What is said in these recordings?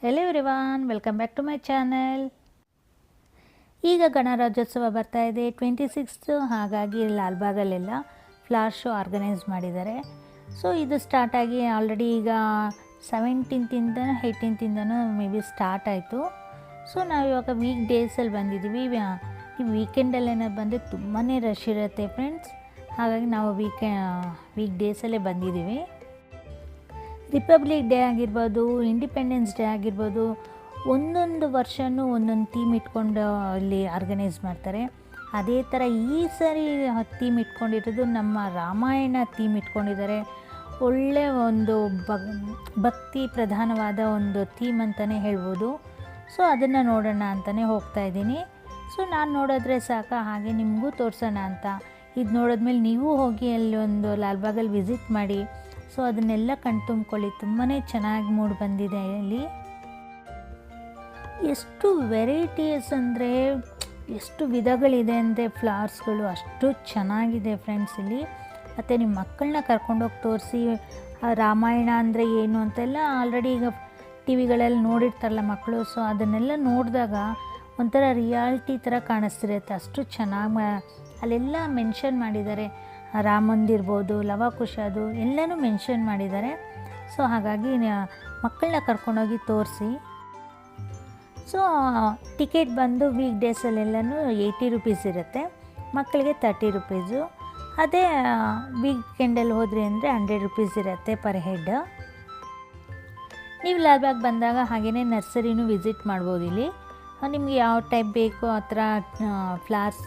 Hello everyone, welcome back to my channel. ಈಗ ಗಣರಾಜ್ಯೋತ್ಸವ ಬರ್ತಾ ಇದೆ 26th. ಹಾಗಾಗಿ ಲಾಲ್ಬಾಗಲ್ಲೆಲ್ಲ ಫ್ಲವರ್ ಶೋ ಆರ್ಗನೈಸ್ ಮಾಡಿದ್ದಾರೆ. ಸೊ ಇದು ಸ್ಟಾರ್ಟ್ ಆಗಿ ಆಲ್ರೆಡಿ ಈಗ 17th 18th maybe start ಆಯಿತು. ಸೊ ನಾವು ಇವಾಗ ವೀಕ್ ಡೇಸಲ್ಲಿ ಬಂದಿದ್ದೀವಿ. ಈ ವೀಕೆಂಡಲ್ಲೇನೋ ಬಂದರೆ ತುಂಬಾ ರಶ್ ಇರುತ್ತೆ ಫ್ರೆಂಡ್ಸ್. ಹಾಗಾಗಿ ನಾವು ವೀಕ್ ಡೇಸಲ್ಲೇ ಬಂದಿದ್ದೀವಿ. ರಿಪಬ್ಲಿಕ್ ಡೇ ಆಗಿರ್ಬೋದು, ಇಂಡಿಪೆಂಡೆನ್ಸ್ ಡೇ ಆಗಿರ್ಬೋದು, ಒಂದೊಂದು ವರ್ಷವೂ ಒಂದೊಂದು ಥೀಮ್ ಇಟ್ಕೊಂಡು ಅಲ್ಲಿ ಆರ್ಗನೈಸ್ ಮಾಡ್ತಾರೆ. ಅದೇ ಥರ ಈ ಸರಿ ಥೀಮ್ ಇಟ್ಕೊಂಡಿರೋದು ನಮ್ಮ ರಾಮಾಯಣ ಥೀಮ್ ಇಟ್ಕೊಂಡಿದ್ದಾರೆ. ಒಳ್ಳೆಯ ಒಂದು ಭಕ್ತಿ ಪ್ರಧಾನವಾದ ಒಂದು ಥೀಮ್ ಅಂತಲೇ ಹೇಳ್ಬೋದು. ಸೊ ಅದನ್ನು ನೋಡೋಣ ಅಂತಲೇ ಹೋಗ್ತಾಯಿದ್ದೀನಿ. ಸೊ ನಾನು ನೋಡಿದ್ರೆ ಸಾಕ, ಹಾಗೆ ನಿಮಗೂ ತೋರಿಸೋಣ ಅಂತ. ಇದು ನೋಡಿದ್ಮೇಲೆ ನೀವು ಹೋಗಿ ಅಲ್ಲಿ ಒಂದು ಲಾಲ್ಬಾಗಲ್ಲಿ ವಿಸಿಟ್ ಮಾಡಿ. ಸೊ ಅದನ್ನೆಲ್ಲ ಕಣ್ತುಂಬ್ಕೊಳ್ಳಿ. ತುಂಬಾ ಚೆನ್ನಾಗಿ ಮೂಡ್ ಬಂದಿದೆ. ಇಲ್ಲಿ ಎಷ್ಟು ವೆರೈಟೀಸ್ ಅಂದರೆ, ಎಷ್ಟು ವಿಧಗಳಿದೆ ಅಂದರೆ ಫ್ಲವರ್ಸ್ಗಳು ಅಷ್ಟು ಚೆನ್ನಾಗಿದೆ ಫ್ರೆಂಡ್ಸ್ ಇಲ್ಲಿ. ಮತ್ತು ನಿಮ್ಮ ಮಕ್ಕಳನ್ನ ಕರ್ಕೊಂಡೋಗಿ ತೋರಿಸಿ ರಾಮಾಯಣ ಅಂದರೆ ಏನು ಅಂತೆಲ್ಲ ಆಲ್ರೆಡಿ ಈಗ ಟಿ ವಿಗಳಲ್ಲಿ ನೋಡಿರ್ತಾರಲ್ಲ ಮಕ್ಕಳು. ಸೊ ಅದನ್ನೆಲ್ಲ ನೋಡಿದಾಗ ಒಂಥರ ರಿಯಾಲಿಟಿ ಥರ ಕಾಣಿಸ್ತಿರುತ್ತೆ. ಅಷ್ಟು ಚೆನ್ನಾಗಿ ಅಲ್ಲೆಲ್ಲ ಮೆನ್ಷನ್ ಮಾಡಿದ್ದಾರೆ. ರಾಮಂದಿರ್ಬೋದು, ಲವಕುಶ, ಅದು ಎಲ್ಲನೂ ಮೆನ್ಷನ್ ಮಾಡಿದ್ದಾರೆ. ಸೊ ಹಾಗಾಗಿ ಮಕ್ಕಳನ್ನ ಕರ್ಕೊಂಡೋಗಿ ತೋರಿಸಿ. ಸೊ ಟಿಕೆಟ್ ಬಂದು ವೀಕ್ ಡೇಸಲ್ಲೆಲ್ಲನೂ 80 ರೂಪೀಸ್ ಇರುತ್ತೆ, ಮಕ್ಕಳಿಗೆ 30 ರೂಪೀಸು. ಅದೇ ವೀಕೆಂಡಲ್ಲಿ ಹೋದ್ರಿ ಅಂದರೆ 100 ರೂಪೀಸ್ ಇರುತ್ತೆ ಪರ್ ಹೆಡ್. ನೀವು ಲಾಲ್ಬಾಗ್ ಬಂದಾಗ ಹಾಗೆಯೇ ನರ್ಸರಿನೂ ವಿಸಿಟ್ ಮಾಡ್ಬೋದು. ಇಲ್ಲಿ ನಿಮಗೆ ಯಾವ ಟೈಪ್ ಬೇಕು ಆ ಥರ ಫ್ಲವರ್ಸ್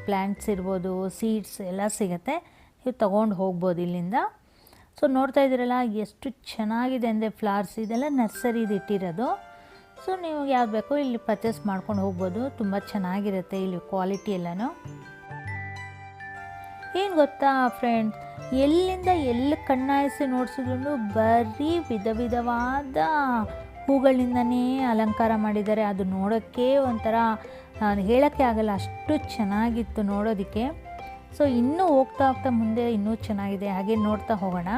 ಪ್ಲ್ಯಾಂಟ್ಸ್ ಇರ್ಬೋದು, ಸೀಡ್ಸ್ ಎಲ್ಲ ಸಿಗುತ್ತೆ. ನೀವು ತೊಗೊಂಡು ಹೋಗ್ಬೋದು ಇಲ್ಲಿಂದ. ಸೊ ನೋಡ್ತಾ ಇದ್ದೀರಲ್ಲ ಎಷ್ಟು ಚೆನ್ನಾಗಿದೆ ಅಂದರೆ ಫ್ಲವರ್ಸ್ ಇದೆಲ್ಲ ನರ್ಸರಿದು ಇಟ್ಟಿರೋದು. ಸೊ ನೀವು ಯಾವ್ದು ಬೇಕೋ ಇಲ್ಲಿ ಪರ್ಚೇಸ್ ಮಾಡ್ಕೊಂಡು ಹೋಗ್ಬೋದು. ತುಂಬ ಚೆನ್ನಾಗಿರುತ್ತೆ ಇಲ್ಲಿ ಕ್ವಾಲಿಟಿ ಎಲ್ಲನೂ. ಏನು ಗೊತ್ತಾ ಫ್ರೆಂಡ್ಸ್, ಎಲ್ಲಿಂದ ಎಲ್ಲಿ ಕಣ್ಣಾಯಿಸಿ ನೋಡಿಸಿದ್ರು ಬರೀ ವಿಧ ವಿಧವಾದ ಹೂಗಳಿಂದನೇ ಅಲಂಕಾರ ಮಾಡಿದ್ದಾರೆ. ಅದು ನೋಡೋಕ್ಕೆ ಒಂಥರ ಹೇಳೋಕ್ಕೆ ಆಗಲ್ಲ, ಅಷ್ಟು ಚೆನ್ನಾಗಿತ್ತು ನೋಡೋದಕ್ಕೆ. ಸೊ ಇನ್ನೂ ಹೋಗ್ತಾ ಮುಂದೆ ಇನ್ನೂ ಚೆನ್ನಾಗಿದೆ. ಹಾಗೆ ನೋಡ್ತಾ ಹೋಗೋಣ.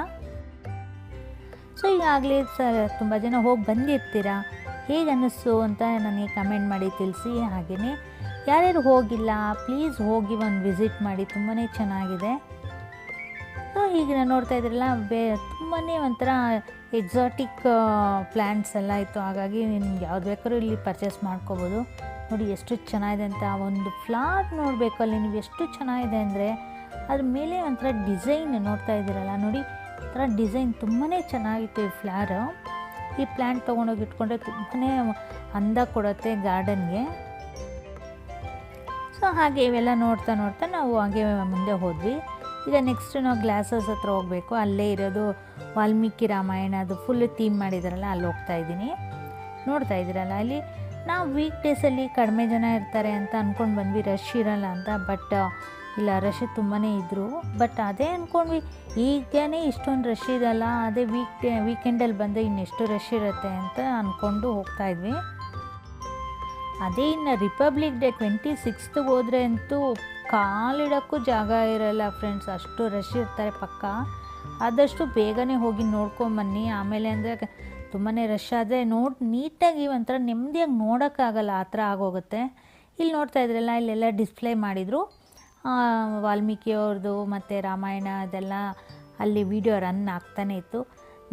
ಸೊ ಈಗಾಗಲೇ ತುಂಬ ಜನ ಹೋಗಿ ಬಂದಿರ್ತೀರ, ಹೇಗೆ ಅನ್ನಿಸ್ತು ಅಂತ ನನಗೆ ಕಮೆಂಟ್ ಮಾಡಿ ತಿಳಿಸಿ. ಹಾಗೆಯೇ ಯಾರ್ಯಾರು ಹೋಗಿಲ್ಲ ಪ್ಲೀಸ್ ಹೋಗಿ ಒಂದು ವಿಸಿಟ್ ಮಾಡಿ, ತುಂಬಾ ಚೆನ್ನಾಗಿದೆ. ಸೊ ಈಗ ನೋಡ್ತಾ ಇದ್ರಲ್ಲ ತುಂಬಾ ಒಂಥರ ಎಕ್ಸಾಟಿಕ್ ಪ್ಲ್ಯಾಂಟ್ಸ್ ಎಲ್ಲ ಇತ್ತು. ಹಾಗಾಗಿ ನಿಮ್ಗೆ ಯಾವ್ದು ಬೇಕಾದ್ರೂ ಇಲ್ಲಿ ಪರ್ಚೇಸ್ ಮಾಡ್ಕೋಬೋದು. ನೋಡಿ ಎಷ್ಟು ಚೆನ್ನಾಗಿದೆ ಅಂತ. ಒಂದು ಫ್ಲವರ್ ನೋಡಬೇಕು ಅಲ್ಲಿ ನೀವು, ಎಷ್ಟು ಚೆನ್ನಾಗಿದೆ ಅಂದರೆ ಅದ್ರ ಮೇಲೆ ಒಂಥರ ಡಿಸೈನ್ ನೋಡ್ತಾ ಇದ್ದೀರಲ್ಲ ನೋಡಿ, ಒಂಥರ ಡಿಸೈನ್ ತುಂಬಾ ಚೆನ್ನಾಗಿತ್ತು ಈ ಫ್ಲವರು. ಈ ಪ್ಲ್ಯಾಂಟ್ ತೊಗೊಂಡೋಗಿ ಇಟ್ಕೊಂಡ್ರೆ ತುಂಬಾ ಅಂದ ಕೊಡುತ್ತೆ ಗಾರ್ಡನ್ಗೆ. ಸೊ ಹಾಗೆ ಇವೆಲ್ಲ ನೋಡ್ತಾ ನಾವು ಹಾಗೆ ಮುಂದೆ ಹೋದ್ವಿ. ಈಗ ನೆಕ್ಸ್ಟ್ ನಾವು ಗ್ಲಾಸಸ್ ಹತ್ರ ಹೋಗಬೇಕು. ಅಲ್ಲೇ ಇರೋದು ವಾಲ್ಮೀಕಿ ರಾಮಾಯಣ, ಅದು ಫುಲ್ ಥೀಮ್ ಮಾಡಿದಾರಲ್ಲ, ಅಲ್ಲಿ ಹೋಗ್ತಾ ಇದ್ದೀನಿ. ನೋಡ್ತಾ ಇದ್ದೀರಲ್ಲ ಅಲ್ಲಿ ನಾವು ವೀಕ್ ಡೇಸಲ್ಲಿ ಕಡಿಮೆ ಜನ ಇರ್ತಾರೆ ಅಂತ ಅಂದ್ಕೊಂಡು ಬಂದ್ವಿ, ರಶ್ ಇರೋಲ್ಲ ಅಂತ. ಬಟ್ ಇಲ್ಲ, ರಶ್ ತುಂಬಾ ಇದ್ದರು. ಬಟ್ ಅದೇ ಅಂದ್ಕೊಂಡ್ವಿ, ಈಗೇ ಇಷ್ಟೊಂದು ರಶ್ ಇದಲ್ಲ, ಅದೇ ವೀಕೆಂಡಲ್ಲಿ ಬಂದರೆ ಇನ್ನೆಷ್ಟು ರಶ್ ಇರುತ್ತೆ ಅಂತ ಅಂದ್ಕೊಂಡು ಹೋಗ್ತಾಯಿದ್ವಿ. ಅದೇ ಇನ್ನು ರಿಪಬ್ಲಿಕ್ ಡೇ 26th ಹೋದರೆ ಅಂತೂ ಕಾಲಿಡೋಕ್ಕೂ ಜಾಗ ಇರೋಲ್ಲ ಫ್ರೆಂಡ್ಸ್, ಅಷ್ಟು ರಶ್ ಇರ್ತಾರೆ ಪಕ್ಕ. ಆದಷ್ಟು ಬೇಗನೆ ಹೋಗಿ ನೋಡ್ಕೊಂಬನ್ನಿ. ಆಮೇಲೆ ಅಂದರೆ ತುಂಬಾ ರಶ್ ಆದರೆ ನೀಟಾಗಿ ಒಂಥರ ನೆಮ್ಮದಿಯಾಗಿ ನೋಡೋಕ್ಕಾಗಲ್ಲ, ಆ ಥರ ಆಗೋಗುತ್ತೆ. ಇಲ್ಲಿ ನೋಡ್ತಾ ಇದ್ರಲ್ಲ, ಇಲ್ಲೆಲ್ಲ ಡಿಸ್ಪ್ಲೇ ಮಾಡಿದರು ವಾಲ್ಮೀಕಿಯವ್ರದ್ದು ಮತ್ತು ರಾಮಾಯಣ ಅದೆಲ್ಲ. ಅಲ್ಲಿ ವಿಡಿಯೋ ರನ್ ಆಗ್ತಾನೆ ಇತ್ತು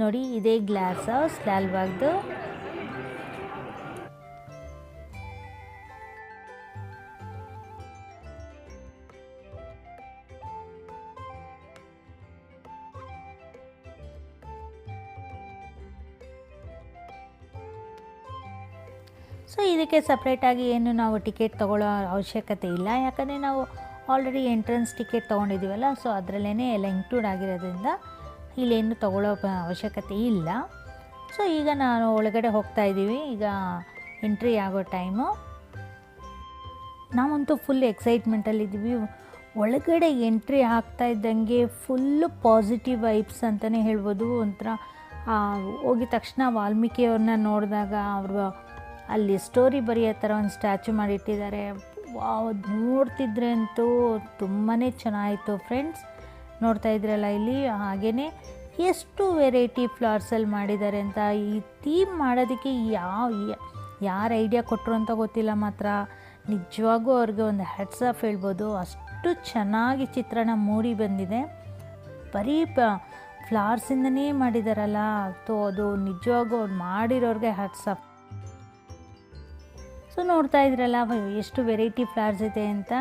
ನೋಡಿ. ಇದೇ ಗ್ಲಾಸ್ ಹೌಸ್ ಲಾಲ್ಬಾಗ್ದು. ಸೊ ಇದಕ್ಕೆ ಸಪ್ರೇಟಾಗಿ ಏನು ನಾವು ಟಿಕೆಟ್ ತೊಗೊಳ್ಳೋ ಅವಶ್ಯಕತೆ ಇಲ್ಲ, ಯಾಕಂದರೆ ನಾವು ಆಲ್ರೆಡಿ ಎಂಟ್ರೆನ್ಸ್ ಟಿಕೆಟ್ ತೊಗೊಂಡಿದ್ದೀವಲ್ಲ. ಸೊ ಅದರಲ್ಲೇ ಎಲ್ಲ ಇನ್ಕ್ಲೂಡ್ ಆಗಿರೋದ್ರಿಂದ ಇಲ್ಲೇನು ತೊಗೊಳ್ಳೋ ಅವಶ್ಯಕತೆ ಇಲ್ಲ. ಸೊ ಈಗ ನಾನು ಒಳಗಡೆ ಹೋಗ್ತಾ ಇದ್ದೀವಿ. ಈಗ ಎಂಟ್ರಿ ಆಗೋ ಟೈಮು. ನಾವಂತೂ ಫುಲ್ ಎಕ್ಸೈಟ್ಮೆಂಟಲ್ಲಿದ್ದೀವಿ. ಒಳಗಡೆ ಎಂಟ್ರಿ ಆಗ್ತಾ ಇದ್ದಂಗೆ ಫುಲ್ಲು ಪಾಸಿಟಿವ್ ವೈಬ್ಸ್ ಅಂತಲೇ ಹೇಳ್ಬೋದು. ಒಂಥರ ಹೋಗಿದ ತಕ್ಷಣ ವಾಲ್ಮೀಕಿಯವ್ರನ್ನ ನೋಡಿದಾಗ ಅವರು ಅಲ್ಲಿ ಸ್ಟೋರಿ ಬರೆಯೋ ಥರ ಒಂದು ಸ್ಟ್ಯಾಚು ಮಾಡಿಟ್ಟಿದ್ದಾರೆ. ನೋಡ್ತಿದ್ರೆ ಅಂತೂ ತುಂಬಾ ಚೆನ್ನಾಗಿತ್ತು ಫ್ರೆಂಡ್ಸ್. ನೋಡ್ತಾ ಇದ್ರಲ್ಲ ಇಲ್ಲಿ. ಹಾಗೆಯೇ ಎಷ್ಟು ವೆರೈಟಿ ಫ್ಲವರ್ಸಲ್ಲಿ ಮಾಡಿದ್ದಾರೆ ಅಂತ. ಈ ಥೀಮ್ ಮಾಡೋದಕ್ಕೆ ಯಾರು ಐಡಿಯಾ ಕೊಟ್ಟರು ಅಂತ ಗೊತ್ತಿಲ್ಲ, ಮಾತ್ರ ನಿಜವಾಗೂ ಅವ್ರಿಗೆ ಒಂದು ಹ್ಯಾಟ್ಸ್ ಆಫ್ ಹೇಳ್ಬೋದು. ಅಷ್ಟು ಚೆನ್ನಾಗಿ ಚಿತ್ರಣ ಮೂಡಿ ಬಂದಿದೆ. ಬರೀ ಫ್ಲವರ್ಸಿಂದನೇ ಮಾಡಿದಾರಲ್ಲ, ಅದು ನಿಜವಾಗೂ ಅವ್ರು ಮಾಡಿರೋರಿಗೆ ಹ್ಯಾಟ್ಸ್ ಆಫ್. ಸೊ ನೋಡ್ತಾ ಇದ್ರಲ್ಲ ಎಷ್ಟು ವೆರೈಟಿ ಫ್ಲವರ್ಸ್ ಇದೆ ಅಂತ,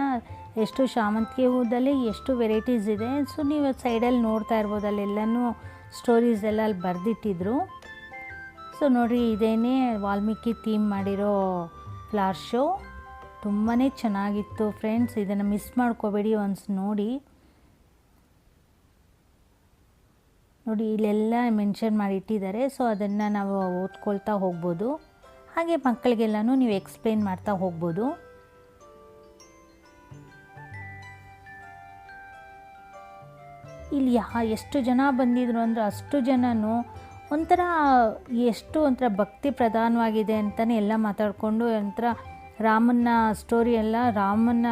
ಎಷ್ಟು ಶಾಮಂತಿಗೆ ಹೂದಲ್ಲಿ ಎಷ್ಟು ವೆರೈಟೀಸ್ ಇದೆ. ಸೊ ನೀವು ಸೈಡಲ್ಲಿ ನೋಡ್ತಾ ಇರ್ಬೋದು, ಅಲ್ಲೆಲ್ಲನೂ ಸ್ಟೋರೀಸ್ ಎಲ್ಲ ಅಲ್ಲಿ ಬರೆದಿಟ್ಟಿದ್ರು. ಸೊ ನೋಡಿರಿ, ಇದೇನೇ ವಾಲ್ಮೀಕಿ ಥೀಮ್ ಮಾಡಿರೋ ಫ್ಲವರ್ ಶೋ. ತುಂಬಾ ಚೆನ್ನಾಗಿತ್ತು ಫ್ರೆಂಡ್ಸ್, ಇದನ್ನು ಮಿಸ್ ಮಾಡ್ಕೋಬೇಡಿ, ಒನ್ಸ್ ನೋಡಿ. ಇಲ್ಲೆಲ್ಲ ಮೆನ್ಷನ್ ಮಾಡಿ ಇಟ್ಟಿದ್ದಾರೆ. ಸೊ ಅದನ್ನು ನಾವು ಓದ್ಕೊಳ್ತಾ ಹೋಗ್ಬೋದು. ಹಾಗೆ ಮಕ್ಕಳಿಗೆಲ್ಲನೂ ನೀವು ಎಕ್ಸ್ಪ್ಲೇನ್ ಮಾಡ್ತಾ ಹೋಗ್ಬೋದು. ಇಲ್ಲಿ ಎಷ್ಟು ಜನ ಬಂದಿದ್ರು ಅಂದರೆ ಅಷ್ಟು ಜನನು ಒಂಥರ ಭಕ್ತಿ ಪ್ರಧಾನವಾಗಿದೆ ಅಂತಲೇ ಎಲ್ಲ ಮಾತಾಡಿಕೊಂಡು, ಒಂಥರ ರಾಮನ ಸ್ಟೋರಿ ಎಲ್ಲ ರಾಮನ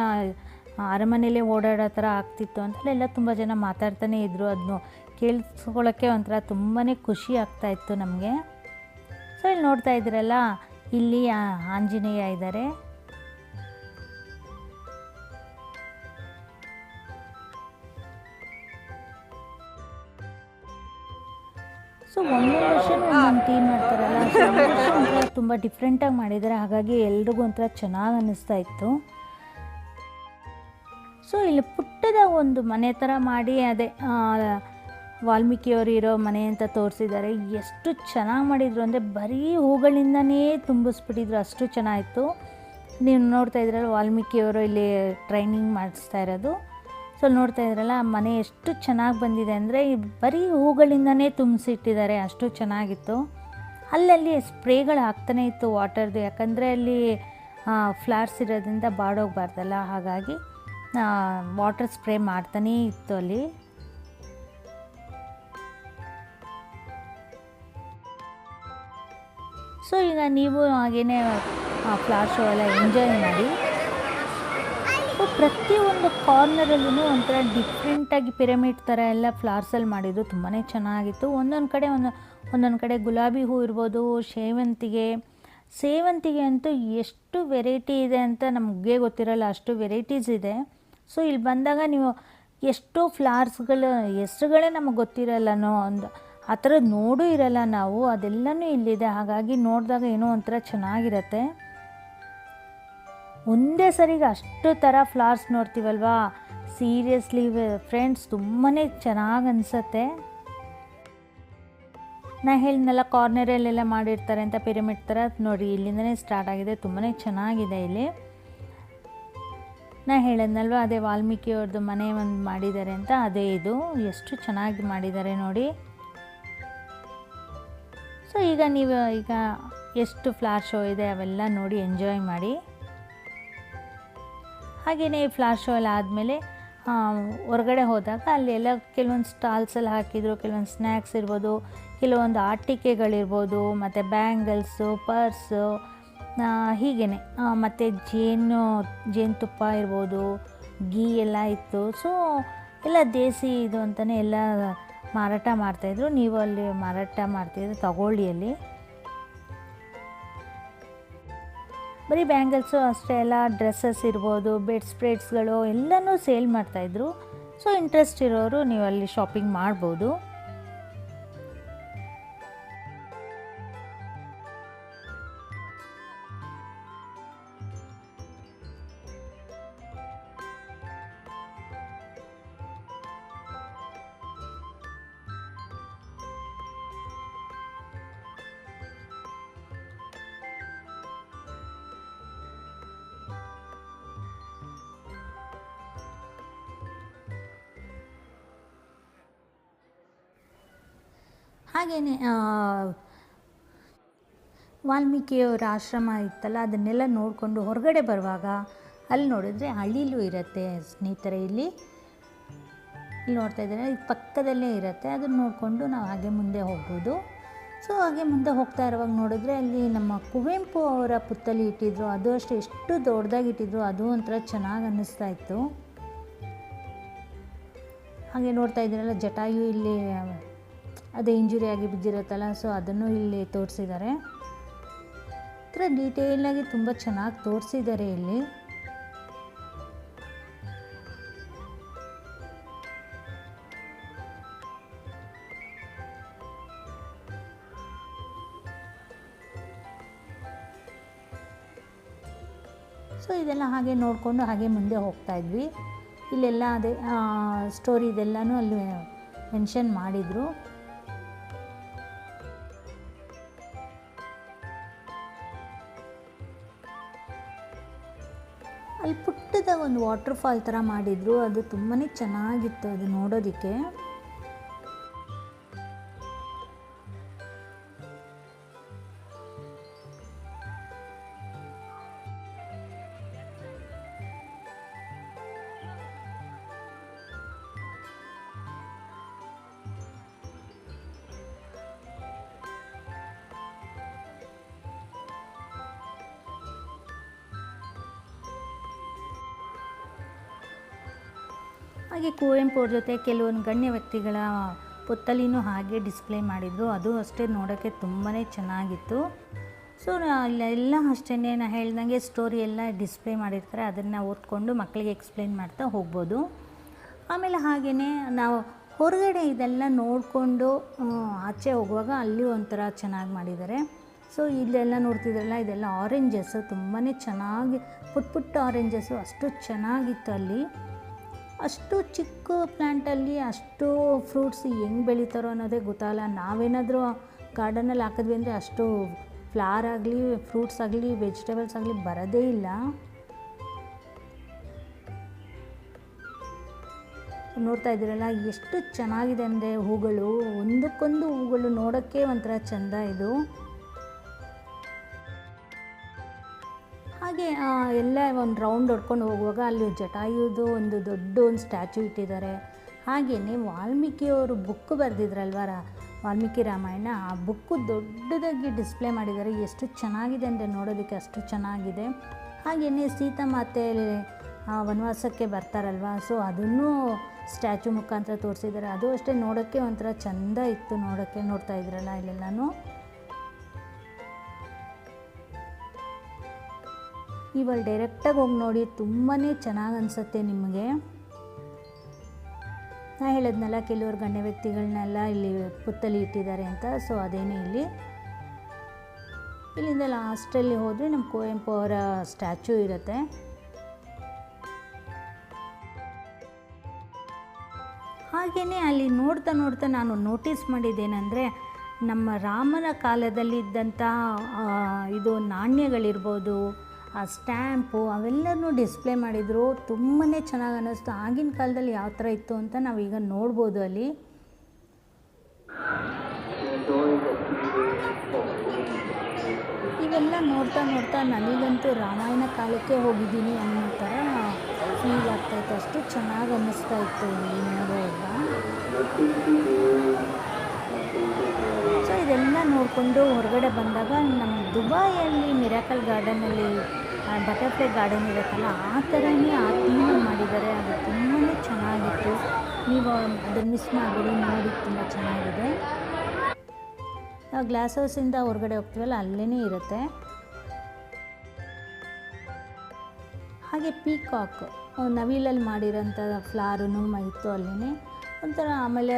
ಅರಮನೆಯಲ್ಲೇ ಓಡಾಡೋ ಥರ ಆಗ್ತಿತ್ತು ಅಂತಲೆಲ್ಲ ತುಂಬ ಜನ ಮಾತಾಡ್ತಾನೇ ಇದ್ದರು. ಅದನ್ನು ಕೇಳಿಸ್ಕೊಳ್ಳೋಕ್ಕೆ ಒಂಥರ ತುಂಬಾ ಖುಷಿ ಆಗ್ತಾಯಿತ್ತು ನಮಗೆ. ಸೊ ಇಲ್ಲಿ ನೋಡ್ತಾ ಇದ್ದೀರಲ್ಲ, ಇಲ್ಲಿ ಆಂಜನೇಯ ಇದ್ದಾರೆ. ಸೊ ಒಂದೊಂದು ವರ್ಷ ಒಂದೊಂದು ಥೀಮ್ ಮಾಡ್ತಾರಲ್ಲ, ಸೊ ಒಂಥರ ತುಂಬ ಡಿಫ್ರೆಂಟಾಗಿ ಮಾಡಿದ್ದಾರೆ. ಹಾಗಾಗಿ ಎಲ್ರಿಗೂ ಒಂಥರ ಚೆನ್ನಾಗಿ ಅನ್ನಿಸ್ತಾ ಇತ್ತು. ಸೊ ಇಲ್ಲಿ ಪುಟ್ಟದಾಗ ಒಂದು ಮನೆ ಥರ ಮಾಡಿ, ಅದೇ ವಾಲ್ಮೀಕಿಯವರು ಇರೋ ಮನೆ ಅಂತ ತೋರಿಸಿದ್ದಾರೆ. ಎಷ್ಟು ಚೆನ್ನಾಗಿ ಮಾಡಿದರು ಅಂದರೆ ಬರೀ ಹೂಗಳಿಂದನೇ ತುಂಬಿಸ್ಬಿಟ್ಟಿದ್ರು, ಅಷ್ಟು ಚೆನ್ನಾಗಿತ್ತು. ನೀವು ನೋಡ್ತಾ ಇದ್ರಲ್ಲ, ವಾಲ್ಮೀಕಿಯವರು ಇಲ್ಲಿ ಟ್ರೈನಿಂಗ್ ಮಾಡಿಸ್ತಾ ಇರೋದು. ಸೊ ನೋಡ್ತಾ ಇದ್ರಲ್ಲ, ಮನೆ ಎಷ್ಟು ಚೆನ್ನಾಗಿ ಬಂದಿದೆ ಅಂದರೆ ಬರೀ ಹೂಗಳಿಂದನೇ ತುಂಬಿಸಿಟ್ಟಿದ್ದಾರೆ, ಅಷ್ಟು ಚೆನ್ನಾಗಿತ್ತು. ಅಲ್ಲಲ್ಲಿ ಸ್ಪ್ರೇಗಳು ಹಾಕ್ತಾನೆ ಇತ್ತು ವಾಟರ್ದು, ಯಾಕಂದರೆ ಅಲ್ಲಿ ಫ್ಲವರ್ಸ್ ಇರೋದ್ರಿಂದ ಬಾಡೋಗಬಾರ್ದಲ್ಲ, ಹಾಗಾಗಿ ವಾಟರ್ ಸ್ಪ್ರೇ ಮಾಡ್ತಾನೇ ಇತ್ತು ಅಲ್ಲಿ. ಸೊ ಈಗ ನೀವು ಹಾಗೇ ಫ್ಲವರ್ ಶೋ ಎಲ್ಲ ಎಂಜಾಯ್ ಮಾಡಿ. ಪ್ರತಿಯೊಂದು ಕಾರ್ನರಲ್ಲೂ ಒಂಥರ ಡಿಫ್ರೆಂಟಾಗಿ ಪಿರಮಿಡ್ ಥರ ಎಲ್ಲ ಫ್ಲವರ್ಸಲ್ಲಿ ಮಾಡಿದ್ದು ತುಂಬಾ ಚೆನ್ನಾಗಿತ್ತು. ಒಂದೊಂದು ಕಡೆ ಗುಲಾಬಿ ಹೂ ಇರ್ಬೋದು, ಸೇವಂತಿಗೆ ಅಂತೂ ಎಷ್ಟು ವೆರೈಟಿ ಇದೆ ಅಂತ ನಮಗೆ ಗೊತ್ತಿರಲ್ಲ, ಅಷ್ಟು ವೆರೈಟೀಸ್ ಇದೆ. ಸೊ ಇಲ್ಲಿ ಬಂದಾಗ ನೀವು ಎಷ್ಟೋ ಫ್ಲವರ್ಸ್ಗಳ ಹೆಸ್ರುಗಳೇ ನಮಗೆ ಗೊತ್ತಿರಲ್ಲನೋ, ಆ ಥರದ್ದು ನೋಡೂ ಇರಲ್ಲ ನಾವು, ಅದೆಲ್ಲನೂ ಇಲ್ಲಿದೆ. ಹಾಗಾಗಿ ನೋಡಿದಾಗ ಏನೋ ಒಂಥರ ಚೆನ್ನಾಗಿರುತ್ತೆ. ಒಂದೇ ಸರಿಗೆ ಅಷ್ಟು ಥರ ಫ್ಲವರ್ಸ್ ನೋಡ್ತೀವಲ್ವಾ, ಸೀರಿಯಸ್ಲಿ ಫ್ರೆಂಡ್ಸ್ ತುಂಬಾ ಚೆನ್ನಾಗಿ ಅನಿಸುತ್ತೆ. ನಾ ಹೇಳಿದ್ನಲ್ಲ ಕಾರ್ನರಲ್ಲೆಲ್ಲ ಮಾಡಿರ್ತಾರೆ ಅಂತ ಪಿರಮಿಡ್ ಥರ, ನೋಡಿ ಇಲ್ಲಿಂದನೇ ಸ್ಟಾರ್ಟ್ ಆಗಿದೆ, ತುಂಬಾ ಚೆನ್ನಾಗಿದೆ. ಇಲ್ಲಿ ನಾ ಹೇಳಿದ್ನಲ್ವ, ಅದೇ ವಾಲ್ಮೀಕಿಯವ್ರದ್ದು ಮನೆ ಒಂದು ಮಾಡಿದ್ದಾರೆ ಅಂತ, ಅದೇ ಇದು. ಎಷ್ಟು ಚೆನ್ನಾಗಿ ಮಾಡಿದ್ದಾರೆ ನೋಡಿ. ಸೊ ಈಗ ನೀವು ಎಷ್ಟು ಫ್ಲವರ್ ಶೋ ಇದೆ ಅವೆಲ್ಲ ನೋಡಿ ಎಂಜಾಯ್ ಮಾಡಿ. ಹಾಗೆಯೇ ಫ್ಲವರ್ ಶೋ ಎಲ್ಲ ಆದಮೇಲೆ ಹೊರಗಡೆ ಹೋದಾಗ ಅಲ್ಲಿ ಎಲ್ಲ ಕೆಲವೊಂದು ಸ್ಟಾಲ್ಸಲ್ಲಿ ಹಾಕಿದ್ರು, ಕೆಲವೊಂದು ಸ್ನ್ಯಾಕ್ಸ್ ಇರ್ಬೋದು, ಕೆಲವೊಂದು ಆಟಿಕೆಗಳಿರ್ಬೋದು, ಮತ್ತು ಬ್ಯಾಂಗಲ್ಸು, ಪರ್ಸು, ಹೀಗೇ ಮತ್ತು ಜೇನುತುಪ್ಪ ಇರ್ಬೋದು, ಗೀ ಎಲ್ಲ ಇತ್ತು. ಸೊ ಎಲ್ಲ ದೇಸಿ ಇದು ಅಂತಲೇ ಎಲ್ಲ ಮಾರಾಟ ಮಾಡ್ತಾಯಿದ್ರು. ನೀವು ಅಲ್ಲಿ ಮಾರಾಟ ಮಾಡ್ತಿದ್ರು, ತಗೊಳ್ಳಿ. ಅಲ್ಲಿ ಬರೀ ಬ್ಯಾಂಗಲ್ಸು ಅಷ್ಟೇ ಎಲ್ಲ, ಡ್ರೆಸ್ಸಸ್ ಇರ್ಬೋದು, ಬೆಡ್ ಸ್ಪ್ರೆಡ್ಸ್ಗಳು ಎಲ್ಲನೂ ಸೇಲ್ ಮಾಡ್ತಾಯಿದ್ರು. ಸೊ ಇಂಟ್ರೆಸ್ಟ್ ಇರೋರು ನೀವು ಅಲ್ಲಿ ಶಾಪಿಂಗ್ ಮಾಡ್ಬೋದು. ಹಾಗೆಯೇ ವಾಲ್ಮೀಕಿಯವರ ಆಶ್ರಮ ಇತ್ತಲ್ಲ, ಅದನ್ನೆಲ್ಲ ನೋಡಿಕೊಂಡು ಹೊರಗಡೆ ಬರುವಾಗ ಅಲ್ಲಿ ನೋಡಿದ್ರೆ ಅಳಿಲು ಇರುತ್ತೆ ಸ್ನೇಹಿತರೆ. ಇಲ್ಲಿ ನೋಡ್ತಾ ಇದ್ದಾರೆ, ಇದು ಪಕ್ಕದಲ್ಲೇ ಇರುತ್ತೆ. ಅದನ್ನು ನೋಡಿಕೊಂಡು ನಾವು ಹಾಗೆ ಮುಂದೆ ಹೋಗ್ಬೋದು. ಸೊ ಹಾಗೆ ಮುಂದೆ ಹೋಗ್ತಾ ಇರುವಾಗ ನೋಡಿದ್ರೆ ಅಲ್ಲಿ ನಮ್ಮ ಕುವೆಂಪು ಅವರ ಪುತ್ಥಳಿ ಇಟ್ಟಿದ್ರು. ಅದು ಅಷ್ಟೇ ಎಷ್ಟು ದೊಡ್ಡದಾಗಿ ಇಟ್ಟಿದ್ರು, ಅದು ಒಂಥರ ಚೆನ್ನಾಗಿ ಅನ್ನಿಸ್ತಾ ಇತ್ತು. ಹಾಗೆ ನೋಡ್ತಾ ಇದ್ದೀರಲ್ಲ, ಜಟಾಯು ಇಲ್ಲಿ ಅದು ಇಂಜುರಿ ಆಗಿ ಬಿದ್ದಿರುತ್ತಲ್ಲ, ಸೊ ಅದನ್ನು ಇಲ್ಲಿ ತೋರಿಸಿದ್ದಾರೆ. ಥರ ಡೀಟೇಲಾಗಿ ತುಂಬ ಚೆನ್ನಾಗಿ ತೋರಿಸಿದ್ದಾರೆ ಇಲ್ಲಿ. ಸೊ ಇದೆಲ್ಲ ಹಾಗೆ ನೋಡಿಕೊಂಡು ಹಾಗೆ ಮುಂದೆ ಹೋಗ್ತಾ ಇದ್ವಿ. ಇಲ್ಲೆಲ್ಲ ಅದೇ ಸ್ಟೋರಿ ಇದೆಲ್ಲನೂ ಅಲ್ಲಿ ಮೆನ್ಷನ್ ಮಾಡಿದರು. ಅಲ್ಲಿ ಪುಟ್ಟದ ಒಂದು ವಾಟರ್ ಫಾಲ್ ಥರ ಮಾಡಿದರು, ಅದು ತುಂಬಾ ಚೆನ್ನಾಗಿತ್ತು ಅದು ನೋಡೋದಕ್ಕೆ. ಹಾಗೆ ಕುವೆಂಪು ಅವ್ರ ಜೊತೆ ಕೆಲವೊಂದು ಗಣ್ಯ ವ್ಯಕ್ತಿಗಳ ಪುತ್ತಲಿನೂ ಹಾಗೆ ಡಿಸ್ಪ್ಲೇ ಮಾಡಿದರು, ಅದು ಅಷ್ಟೇ ನೋಡೋಕ್ಕೆ ತುಂಬಾ ಚೆನ್ನಾಗಿತ್ತು. ಸೊ ಇಲ್ಲೆಲ್ಲ ಅಷ್ಟೇ ನಾನು ಹೇಳ್ದಂಗೆ ಸ್ಟೋರಿ ಎಲ್ಲ ಡಿಸ್ಪ್ಲೇ ಮಾಡಿರ್ತಾರೆ, ಅದನ್ನು ಓದ್ಕೊಂಡು ಮಕ್ಕಳಿಗೆ ಎಕ್ಸ್ಪ್ಲೇನ್ ಮಾಡ್ತಾ ಹೋಗ್ಬೋದು. ಆಮೇಲೆ ಹಾಗೆಯೇ ನಾವು ಹೊರಗಡೆ ಇದೆಲ್ಲ ನೋಡಿಕೊಂಡು ಆಚೆ ಹೋಗುವಾಗ ಅಲ್ಲಿ ಒಂಥರ ಚೆನ್ನಾಗಿ ಮಾಡಿದ್ದಾರೆ. ಸೊ ಇಲ್ಲೆಲ್ಲ ನೋಡ್ತಿದ್ರಲ್ಲ, ಇದೆಲ್ಲ ಆರೆಂಜಸ್ಸು ತುಂಬಾ ಚೆನ್ನಾಗಿ ಪುಟ್ಟ ಆರೆಂಜಸ್ಸು ಅಷ್ಟು ಚೆನ್ನಾಗಿತ್ತು ಅಲ್ಲಿ. ಅಷ್ಟು ಚಿಕ್ಕ ಪ್ಲ್ಯಾಂಟಲ್ಲಿ ಅಷ್ಟು ಫ್ರೂಟ್ಸ್ ಹೆಂಗೆ ಬೆಳೀತಾರೋ ಅನ್ನೋದೇ ಗೊತ್ತಾಗಲ್ಲ. ನಾವೇನಾದರೂ ಗಾರ್ಡನಲ್ಲಿ ಹಾಕಿದ್ವಿ ಅಂದರೆ ಅಷ್ಟು ಫ್ಲವರ್ ಆಗಲಿ, ಫ್ರೂಟ್ಸ್ ಆಗಲಿ, ವೆಜಿಟೇಬಲ್ಸ್ ಆಗಲಿ ಬರೋದೇ ಇಲ್ಲ. ನೋಡ್ತಾ ಇದ್ದೀರಲ್ಲ ಎಷ್ಟು ಚೆನ್ನಾಗಿದೆ ಅಂದರೆ ಹೂಗಳು, ಒಂದಕ್ಕೊಂದು ಹೂಗಳು ನೋಡೋಕ್ಕೆ ಒಂಥರ ಚೆಂದ ಇದು. ಹಾಗೆ ಎಲ್ಲ ಒಂದು ರೌಂಡ್ ಹೊಡ್ಕೊಂಡು ಹೋಗುವಾಗ ಅಲ್ಲಿ ಜಟಾಯುದು ಒಂದು ದೊಡ್ಡ ಒಂದು ಸ್ಟ್ಯಾಚ್ಯೂ ಇಟ್ಟಿದ್ದಾರೆ. ಹಾಗೆಯೇ ವಾಲ್ಮೀಕಿಯವರು ಬುಕ್ ಬರೆದಿದ್ರಲ್ವ, ವಾಲ್ಮೀಕಿ ರಾಮಾಯಣ, ಆ ಬುಕ್ಕು ದೊಡ್ಡದಾಗಿ ಡಿಸ್ಪ್ಲೇ ಮಾಡಿದ್ದಾರೆ. ಎಷ್ಟು ಚೆನ್ನಾಗಿದೆ ಅಂದರೆ ನೋಡೋದಕ್ಕೆ ಅಷ್ಟು ಚೆನ್ನಾಗಿದೆ. ಹಾಗೆಯೇ ಸೀತಾಮಾತೆ ವನವಾಸಕ್ಕೆ ಬರ್ತಾರಲ್ವ, ಸೊ ಅದನ್ನು ಸ್ಟ್ಯಾಚ್ಯೂ ಮುಖಾಂತರ ತೋರಿಸಿದ್ದಾರೆ. ಅದು ಅಷ್ಟೇ ನೋಡೋಕ್ಕೆ ಒಂಥರ ಚೆಂದ ಇತ್ತು ನೋಡೋಕ್ಕೆ. ನೋಡ್ತಾ ಇದ್ರಲ್ಲ ಇಲ್ಲೆಲ್ಲನೂ. ಇವಾಗ ಡೈರೆಕ್ಟಾಗಿ ಹೋಗಿ ನೋಡಿ, ತುಂಬಾ ಚೆನ್ನಾಗಿ ಅನಿಸುತ್ತೆ ನಿಮಗೆ. ನಾನು ಹೇಳಿದ್ನಲ್ಲ ಕೆಲವರು ಗಣ್ಯ ವ್ಯಕ್ತಿಗಳನ್ನೆಲ್ಲ ಇಲ್ಲಿ ಪುತ್ತಲಿ ಇಟ್ಟಿದ್ದಾರೆ ಅಂತ, ಸೊ ಅದೇನೇ ಇಲ್ಲಿಂದ ಲಾಸ್ಟಲ್ಲಿ ಹೋದರೆ ನಮ್ಮ ಕುವೆಂಪು ಅವರ ಸ್ಟ್ಯಾಚ್ಯೂ ಇರುತ್ತೆ. ಹಾಗೆಯೇ ಅಲ್ಲಿ ನೋಡ್ತಾ ನೋಡ್ತಾ ನಾನು ನೋಟಿಸ್ ಮಾಡಿದ್ದೇನೆಂದರೆ, ನಮ್ಮ ರಾಮನ ಕಾಲದಲ್ಲಿದ್ದಂಥ ಇದು ನಾಣ್ಯಗಳಿರ್ಬೋದು, ಆ ಸ್ಟ್ಯಾಂಪು ಅವೆಲ್ಲನೂ ಡಿಸ್ಪ್ಲೇ ಮಾಡಿದರು. ತುಂಬಾ ಚೆನ್ನಾಗಿ ಅನ್ನಿಸ್ತು. ಆಗಿನ ಕಾಲದಲ್ಲಿ ಯಾವ ಥರ ಇತ್ತು ಅಂತ ನಾವೀಗ ನೋಡ್ಬೋದು ಅಲ್ಲಿ. ಇವೆಲ್ಲ ನೋಡ್ತಾ ನೋಡ್ತಾ ನನಗಂತೂ ರಾಮಾಯಣ ಕಾಲಕ್ಕೆ ಹೋಗಿದ್ದೀನಿ ಅನ್ನೋ ಥರ ಫೀಲ್ ಆಗ್ತಾಯಿತ್ತು. ಅಷ್ಟು ಚೆನ್ನಾಗಿ ಅನ್ನಿಸ್ತಾ ಇತ್ತು ಇಲ್ಲಿ ನೋಡುವಾಗ. ಸೊ ಇದೆಲ್ಲ ನೋಡಿಕೊಂಡು ಹೊರಗಡೆ ಬಂದಾಗ ನಮ್ಮ ದುಬೈಯಲ್ಲಿ ಮಿರಾಕಲ್ ಗಾರ್ಡನಲ್ಲಿ ಬಟರ್ಫ್ಲೈ ಗಾರ್ಡನ್ ಇರುತ್ತಲ್ಲ, ಆ ಥರನೇ ಆ ಥೀಮ್ ಮಾಡಿದ್ದಾರೆ. ಅದು ತುಂಬಾ ಚೆನ್ನಾಗಿತ್ತು. ನೀವು ಅದನ್ನು ಮಿಸ್ ಮಾಡಬೇಡಿ, ನೋಡಿ ತುಂಬ ಚೆನ್ನಾಗಿದೆ. ನಾವು ಗ್ಲಾಸ್ ಹೌಸಿಂದ ಹೊರಗಡೆ ಹೋಗ್ತೀವಲ್ಲ ಅಲ್ಲೇ ಇರುತ್ತೆ. ಹಾಗೆ ಪೀಕಾಕ್ ನವಿಲಲ್ಲಿ ಮಾಡಿರೋಂಥ ಫ್ಲವರೂ ಇತ್ತು ಅಲ್ಲೇ ಒಂಥರ. ಆಮೇಲೆ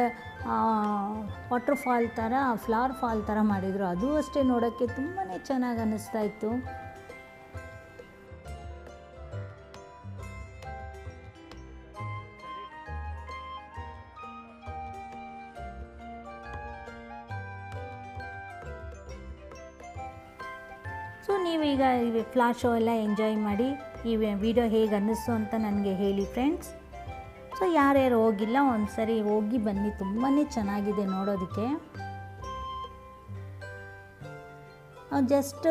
ವಾಟರ್ ಫಾಲ್ ಥರ, ಫ್ಲವರ್ ಫಾಲ್ ಥರ ಮಾಡಿದರು. ಅದು ಅಷ್ಟೇ ನೋಡೋಕ್ಕೆ ತುಂಬಾ ಚೆನ್ನಾಗಿ ಅನ್ನಿಸ್ತಾ ಇತ್ತು. ಸೊ ನೀವೀಗ ಈ ಫ್ಲವರ್ ಶೋ ಎಲ್ಲ ಎಂಜಾಯ್ ಮಾಡಿ ಈ ವಿಡಿಯೋ ಹೇಗೆ ಅನ್ನಿಸ್ತು ಅಂತ ನನಗೆ ಹೇಳಿ ಫ್ರೆಂಡ್ಸ್. ಸೊ ಯಾರ್ಯಾರು ಹೋಗಿಲ್ಲ ಒಂದು ಸರಿ ಹೋಗಿ ಬನ್ನಿ, ತುಂಬಾ ಚೆನ್ನಾಗಿದೆ ನೋಡೋದಕ್ಕೆ. ಜಸ್ಟ್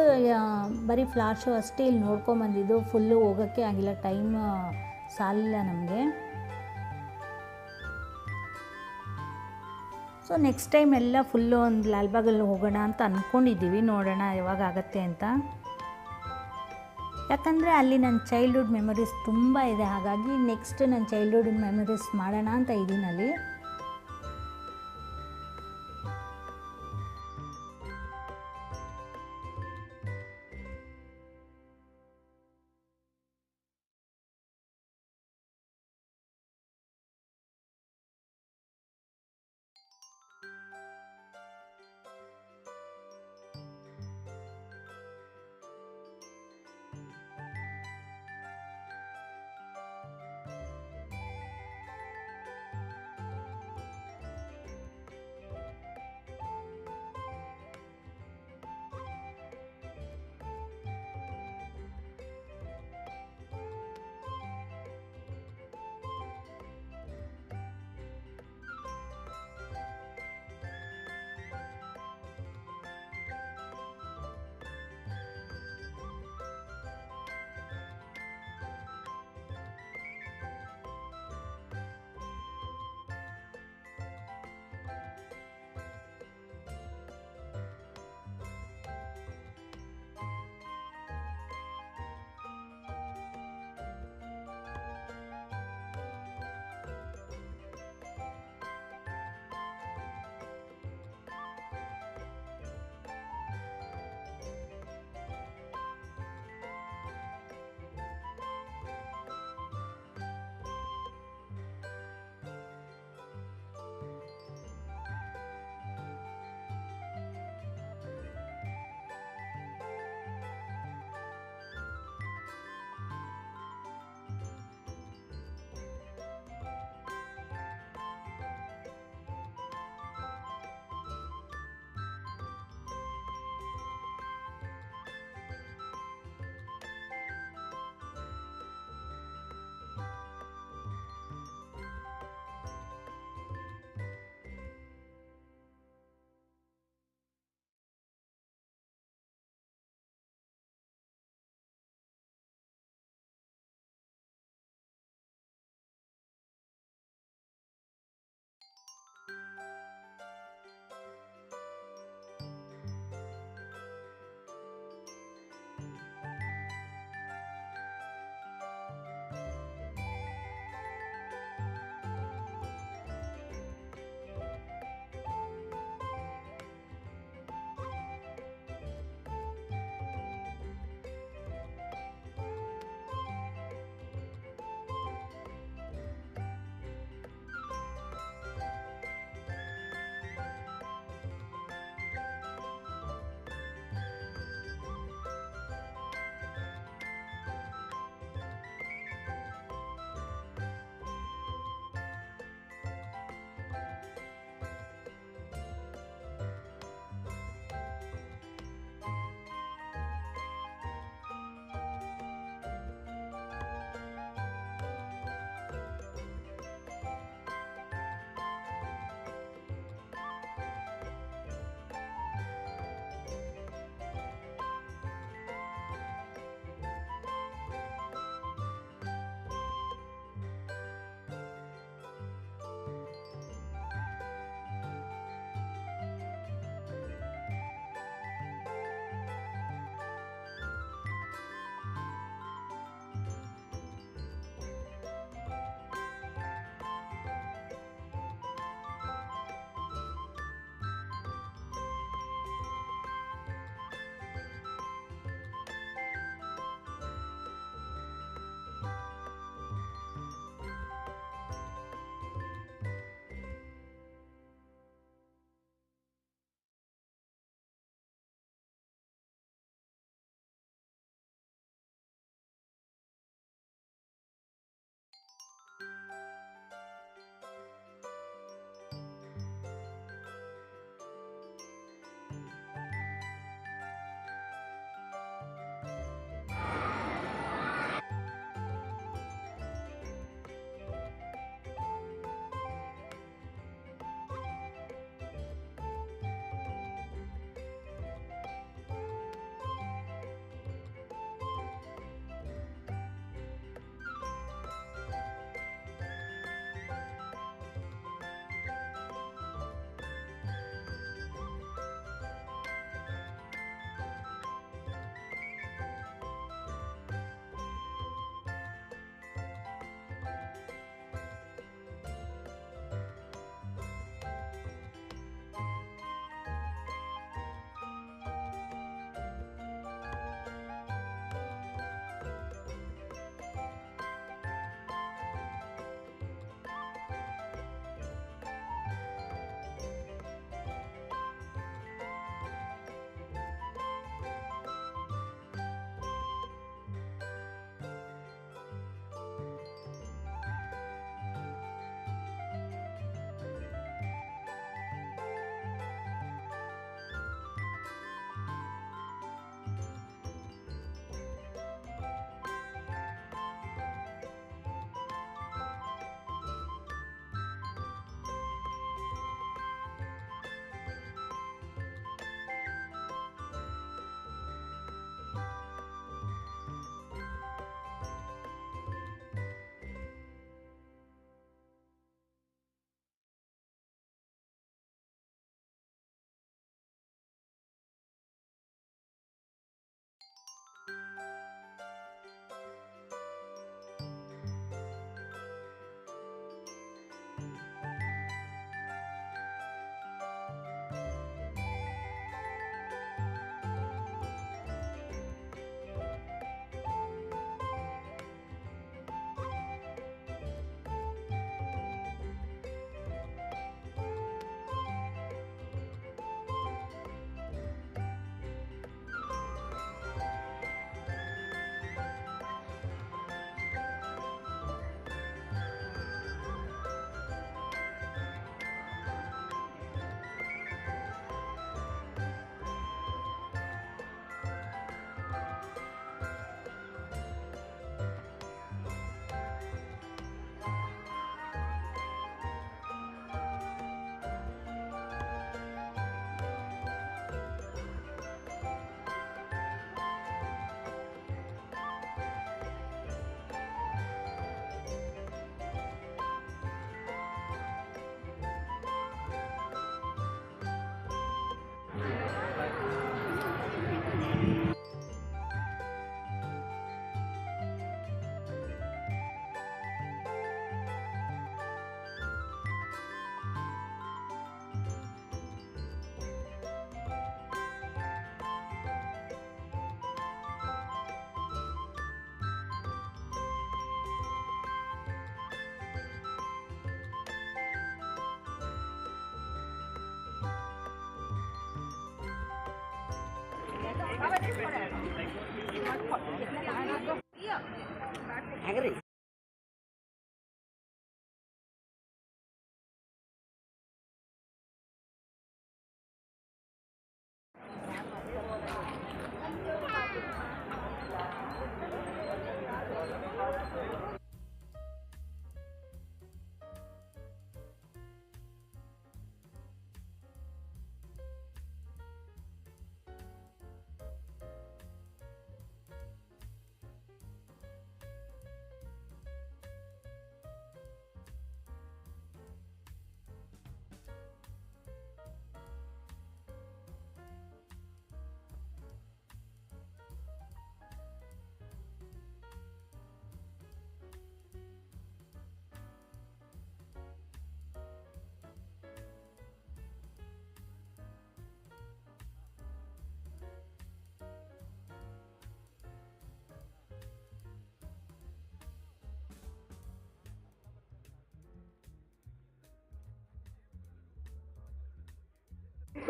ಬರೀ ಫ್ಲವರ್ ಶೋ ಅಷ್ಟೇ ಇಲ್ಲಿ ನೋಡ್ಕೊಂಬಂದಿದ್ದು, ಫುಲ್ಲು ಹೋಗೋಕ್ಕೆ ಆಗಿಲ್ಲ, ಟೈಮ್ ಸಾಲಿಲ್ಲ ನಮಗೆ. ಸೊ ನೆಕ್ಸ್ಟ್ ಟೈಮ್ ಎಲ್ಲ ಫುಲ್ಲು ಒಂದು ಲಾಲ್ಬಾಗಲ್ಲಿ ಹೋಗೋಣ ಅಂತ ಅಂದ್ಕೊಂಡಿದ್ದೀವಿ, ನೋಡೋಣ ಯಾವಾಗ ಆಗುತ್ತೆ ಅಂತ. ಯಾಕಂದರೆ ಅಲ್ಲಿ ನನ್ನ ಚೈಲ್ಡ್ಹುಡ್ ಮೆಮೊರೀಸ್ ತುಂಬ ಇದೆ, ಹಾಗಾಗಿ ನೆಕ್ಸ್ಟ್ ನನ್ನ ಚೈಲ್ಡ್ಹುಡ್ ಮೆಮೊರೀಸ್ ಮಾಡೋಣ ಅಂತ ಇದ್ದೀನಿ ಅಲ್ಲಿ.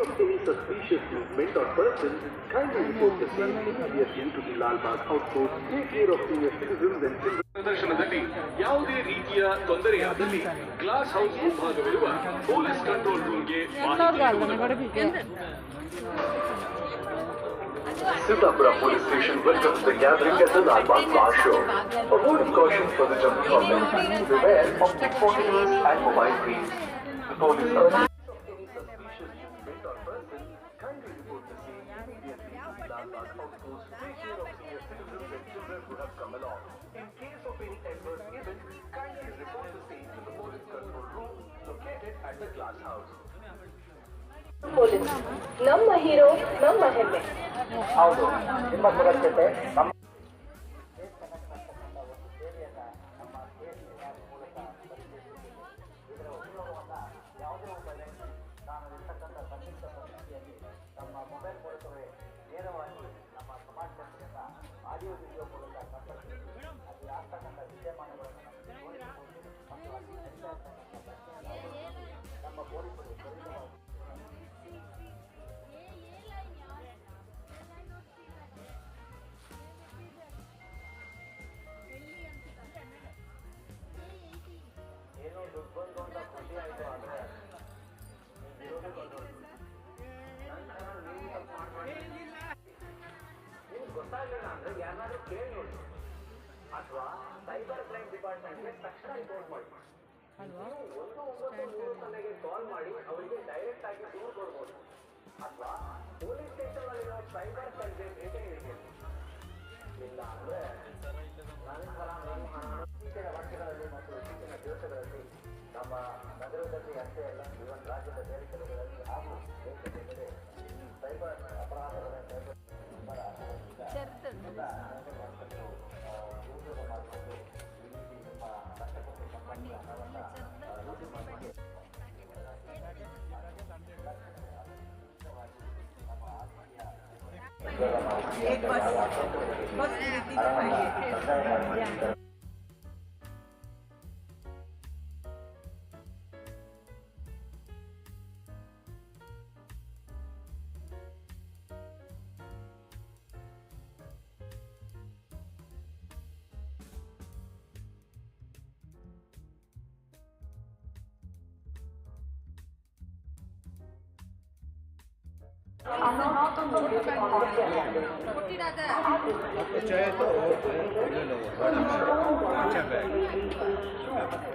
Of any suspicious movement or person, kindly report the same immediately to the Lal Bagh outpost. Take care of senior citizens and children. ಪ್ರದರ್ಶನದಲ್ಲಿ ಯಾವುದೇ ರೀತಿಯ ತೊಂದರೆಯಾದಲ್ಲಿ ಗ್ಲಾಸ್ ಹೌಸ್ ಮುಂಭಾಗವಿರುವ ಪೊಲೀಸ್ ಕಂಟ್ರೋಲ್ ರೂಮ್ಗೆ Sitapura Police Station welcomes the gathering at the Lal Bagh Flower Show. A word of caution for the general public: beware of pickpocketers and mobile thieves. The police urges who have come along. In case of any adverse event, kindly report the same to the police control room located at the glass house. Police ನಮ್ಮ hero ನಮ್ಮ ಹೆಮ್ಮೆ. ಹೌದು, ನಿಮ್ಮ ಸುರಕ್ಷತೆ ನಮ್ಮ ಗೊತ್ತಾಗಲಿಲ್ಲ ಅಂದ್ರೆ ಯಾರಾದ್ರೂ ಕೇಳಿ ನೋಡಿ ಅಥವಾ ಸೈಬರ್ ಕ್ರೈಮ್ ಡಿಪಾರ್ಟ್ಮೆಂಟ್ಗೆ ತಕ್ಷಣ ರಿಪೋರ್ಟ್ ಮಾಡಿ. ನೀವು 190 ಕಾಲ್ ಮಾಡಿ ಅವರಿಗೆ ಡೈರೆಕ್ಟ್ ಆಗಿ ದೂರು ಕೊಡ್ಬೋದು ಅಥವಾ ಪೊಲೀಸ್ ಸ್ಟೇಷನ್ ಅಲ್ಲಿರೋ ಸೈಬರ್ ಸೆಲ್ಗೆ ಭೇಟಿ ನೀಡಬಹುದು. ಇಲ್ಲ ಅಂದ್ರೆ ನಂತರ ಇತ್ತೀಚಿನ ವರ್ಷಗಳಲ್ಲಿ ಮತ್ತು ಇತ್ತೀಚಿನ ದಿವಸಗಳಲ್ಲಿ ನಮ್ಮ ನಗರದಲ್ಲಿ ಅಷ್ಟೇ ಅಲ್ಲ, ಇವನ್ ರಾಜ್ಯದ ಬೇರೆ ಕಡೆಗಳಲ್ಲಿ ಹಾಗೂ ದೇಶದ ಸೈಬರ್ ಅಪರಾಧಗಳ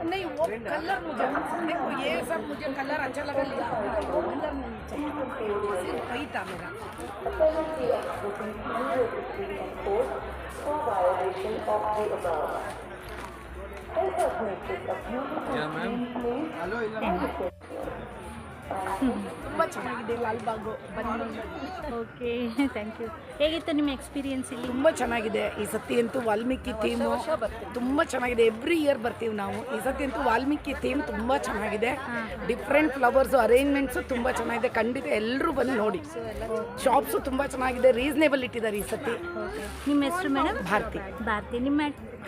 नहीं वो कलर मुझे देखो ये सब मुझे कलर अच्छा लगा लिया कलर नहीं चाहिए सिर्फ वही था मेरा ತುಂಬ ಚೆನ್ನಾಗಿದೆ ಲಾಲ್ಬಾಗು ಬನ್ನಿ. Okay, thank you. ಹೇಗಿತ್ತು ನಿಮ್ಮ ಎಕ್ಸ್ಪೀರಿಯನ್ಸ್ ಇಲ್ಲಿ? ತುಂಬ ಚೆನ್ನಾಗಿದೆ. ಈ ಸತಿ ಅಂತೂ ವಾಲ್ಮೀಕಿ ಥೀಮು ತುಂಬ ಚೆನ್ನಾಗಿದೆ. ಎವ್ರಿ ಇಯರ್ ಬರ್ತೀವಿ ನಾವು. ಈ ಸತಿ ಅಂತೂ ವಾಲ್ಮೀಕಿ ಥೀಮ್ ತುಂಬ ಚೆನ್ನಾಗಿದೆ. ಡಿಫ್ರೆಂಟ್ ಫ್ಲವರ್ಸು ಅರೇಂಜ್ಮೆಂಟ್ಸು ತುಂಬ ಚೆನ್ನಾಗಿದೆ. ಖಂಡಿತ ಎಲ್ಲರೂ ಬಂದು ನೋಡಿ. ಶಾಪ್ಸು ತುಂಬ ಚೆನ್ನಾಗಿದೆ. ರೀಸನೇಬಲ್ ಇಟ್ಟಿದ್ದಾರೆ ಈ ಸತಿ. ನಿಮ್ಮ ಹೆಸರು ಮೇಡಮ್? ಭಾರತಿ. ಭಾರತಿ. ನಿಮ್ಮ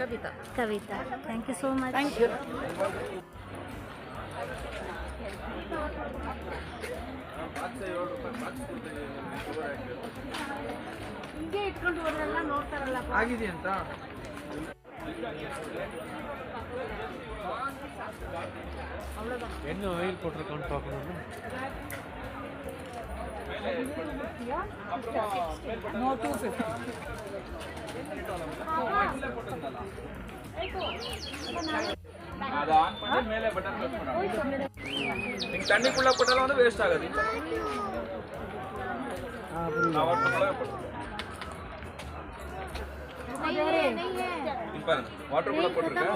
Kavitha. Kavitha. Thank you so much. Thank you. ಹಿಂಗೆ ಇಟ್ಕೊಂಡು ಹೋದ್ರೆಲ್ಲ ನೋಡ್ತಾರಲ್ಲ ಆಗಿದೆಯಂತ என்ன ஆயில் போட்டிருக்கான்னு பார்க்கணும்னா ನೋ 250 அது ஆன் பண்ணி மேலே பட்டன் பிரஸ் பண்ணணும். நீங்க தண்ணிக்குள்ள போட்டாலும் வந்து வேஸ்ட் ஆகாது. வாட்டருக்குள்ள போடுங்க. பாருங்க வாட்டருக்குள்ள போட்டுருக்கேன்.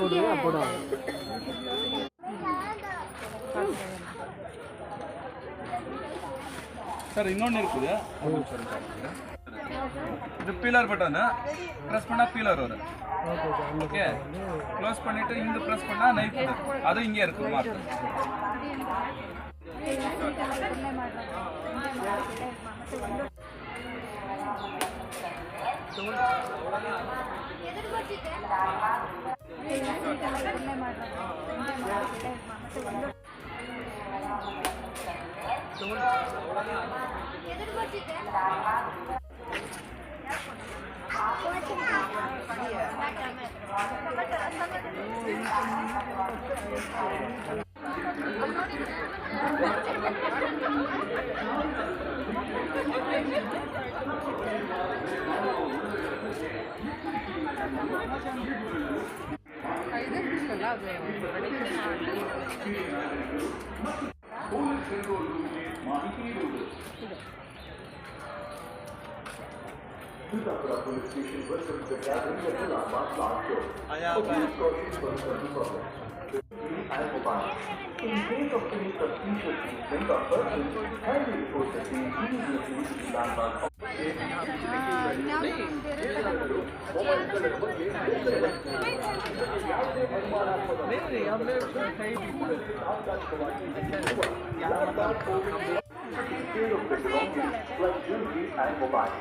சார் இன்னொன்று இருக்குது இது பீலர் பட்டன் ப்ரெஸ் பண்ணால் பீலர் வரும். ஓகே க்ளோஸ் பண்ணிட்டு இங்கே ப்ரெஸ் பண்ணால் நைஃப் வரும். அது இங்கே இருக்குது mark. In case of any suspicious movement or person, kindly report the same immediately to the landmark like jewelry and mobile.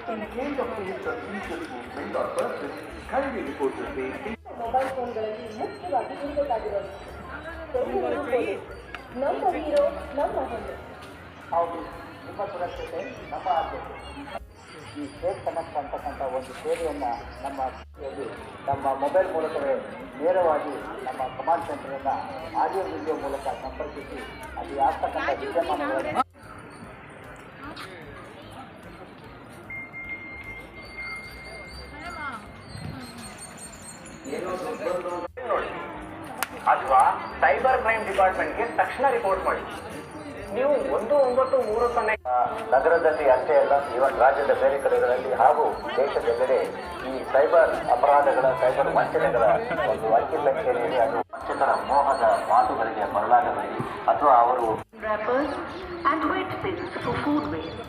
In case of any suspicious movement or person, kindly report the same. Mobile ಫೋನ್ಗಳಲ್ಲಿ ಮುಖ್ಯವಾಗಿ ಇರಬೇಕಾಗಿರೋದು Bengaluru police. ನಮ್ಮ hero ನಮ್ಮ ಹೆಮ್ಮೆ. ಹೌದು, ನಿಮ್ಮ ಸುರಕ್ಷತೆ ನಮ್ಮ ಆದ್ಯತೆ. ಈ ಸೇಫ್ ಕನೆಕ್ಟ್ ಅಂತಕ್ಕಂಥ ಒಂದು ಸೇವೆಯನ್ನು ನಮ್ಮ ಮೊಬೈಲ್ ಮೂಲಕವೇ ನೇರವಾಗಿ ನಮ್ಮ ಕಮಾಂಡ್ ಸೆಂಟರನ್ನು ಆಡಿಯೋ ವಿಡಿಯೋ ಮೂಲಕ ಸಂಪರ್ಕಿಸಿ ಅಲ್ಲಿ ಆಗ್ತಕ್ಕಂಥ ವಿದ್ಯಮಾನಗಳನ್ನು ಅಥವಾ ಸೈಬರ್ ಕ್ರೈಮ್ ಡಿಪಾರ್ಟ್ಮೆಂಟ್ಗೆ ತಕ್ಷಣ ರಿಪೋರ್ಟ್ ಮಾಡಿ. ನೀವು 1930 ನಗರದಲ್ಲಿ ಅಷ್ಟೇ ಅಲ್ಲ, ಇವನ್ ರಾಜ್ಯದ ಬೇರೆ ಕಡೆಗಳಲ್ಲಿ ಹಾಗೂ ದೇಶದೆಲ್ಲೆಡೆ ಈ ಸೈಬರ್ ಅಪರಾಧಗಳ ಸೈಬರ್ ವಂಚನೆಗಳ ಒಂದು ಅಂಕಿ ಸಂಖ್ಯೆಯಲ್ಲಿ ಅದು ವಂಚಕರ ಮೋಹದ ಮಾತುಗಳಿಗೆ ಮರಳಾಗಬೇಡಿ ಅಥವಾ ಅವರು Wrappers and wet things for food waste.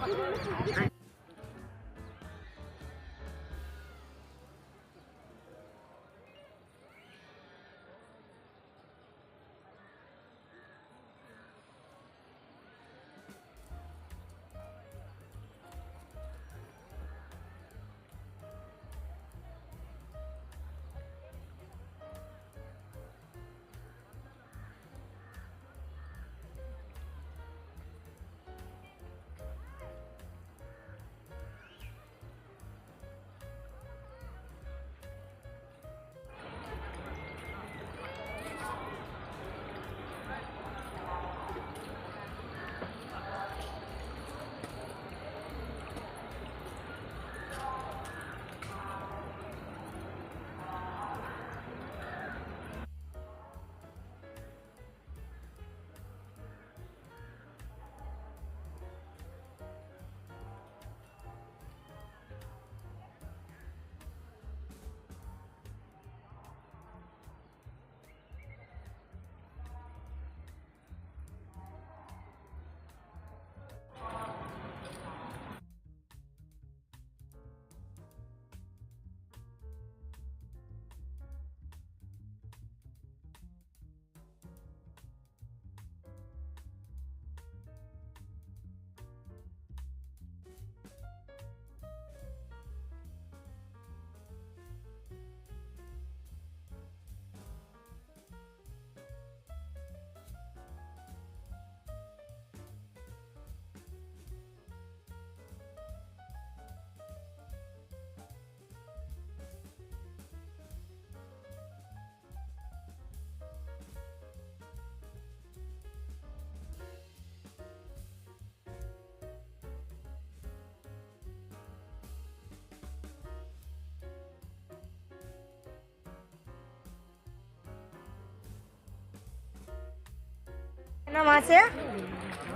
ना वहाँ से।